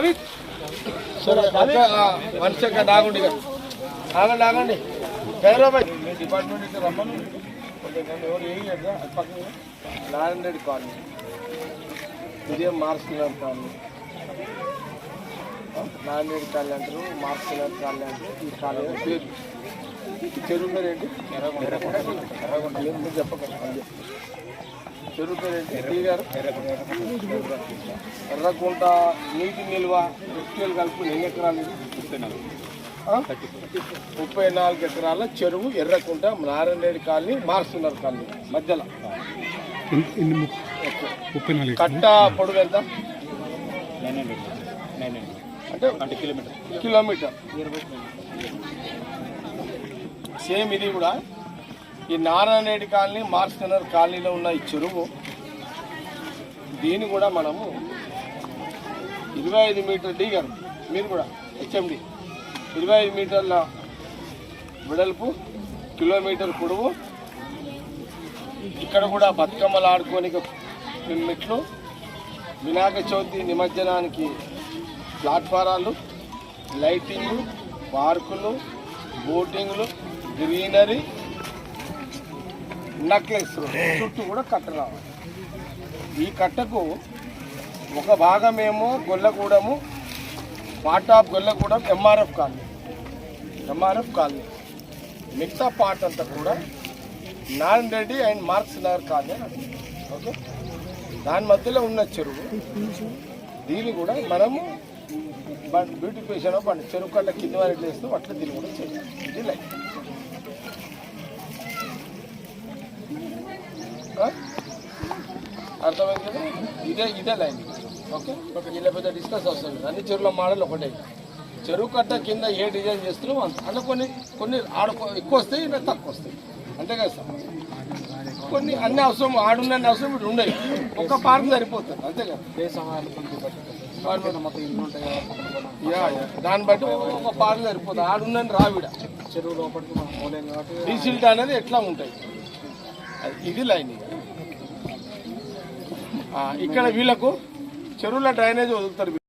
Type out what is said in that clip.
అవి one second ఆగండి ఆగండి ఆగండి హైదరాబాద్ మీ డిపార్ట్మెంట్ ఇట్లా రమ్మను ఎవరు వేయలేదా పక్కన నారాయణ రెడ్డి కాలనీ ఇదే marks colony Narayana Reddy colony అంటారు మార్క్స్ కాలనీ అంటారు ఈ కాలనీ పేరు చెరువు పేరు ఏంటి మీరు చెప్పకండి చెరువు పేరు ఏంటి టీ గారు ఎర్రకుంట నీటి నిల్వ ఎస్కేలు కలుపు ఎన్ని ఎకరాలు 34 ఎకరాల చెరువు ఎర్రకుంట నారాయణ రెడ్డి కాలనీ మార్చున్నారు కాలనీ మధ్యలో కట్ట పొడుగు ఎంత అంటే కిలోమీటర్ సేమ్ ఇది కూడా ఈ నారాయణ రెడ్డి కాలనీ మార్చున్నారు కాలనీలో ఉన్న ఈ చెరువు దీన్ని కూడా మనము 25 మీటర్ దిగారు మీరు కూడా హెచ్ఎండి 25 మీటర్ల వెడల్పు కిలోమీటర్ పొడవు ఇక్కడ కూడా బతుకమ్మలు ఆడుకోనికి మెట్లు వినాయక చవితి నిమజ్జనానికి ప్లాట్ఫారాలు లైటింగ్లు పార్కులు బోటింగ్లు గ్రీనరీ నెక్లెస్ చుట్టూ కూడా కట్ట రావాలి ఈ కట్టకు ఒక భాగమేమో Gollagudemu part of Gollagudem MRF colony మిగతా పార్ట్ అంతా కూడా Narayana Reddy and Marx Nagar colony okay దాని మధ్యలో ఉన్న చెరువు దీన్ని కూడా మనము బ్యూటిఫికేషన్ చెరువు కట్ట కింద వారికి వేస్తూ అట్లా దీన్ని కూడా చేయాలి ఇది లైన్ అర్థమైంది కదా ఇదే లైన్ ఓకే ఇలా పెద్ద డిస్కస్ వస్తుంది అన్ని చెరువుల మోడల్ ఒకటే చెరువు కట్ట కింద ఏ డిజైన్ చేస్తున్నాం అంత అంటే కొన్ని ఎక్కువ వస్తాయి ఇలా తక్కువ వస్తాయి అంతే కదా సార్ కొన్ని అన్ని అవసరం ఆడున్న అవసరం ఇప్పుడు ఉండవు ఒక్క పార్క్ సరిపోతుంది అంతే కదా దాన్ని బట్టి ఒక పార్క్ సరిపోతుంది ఆడున్న రావిడ చెరువు లోపలికి మనం పోలేం కాబట్టి డీసిల్ట్ అనేది ఎట్లా ఉంటాయి ఇది లైన్ ఇక్కడ వీళ్ళకు చెరువుల డ్రైనేజ్ వదులుతారు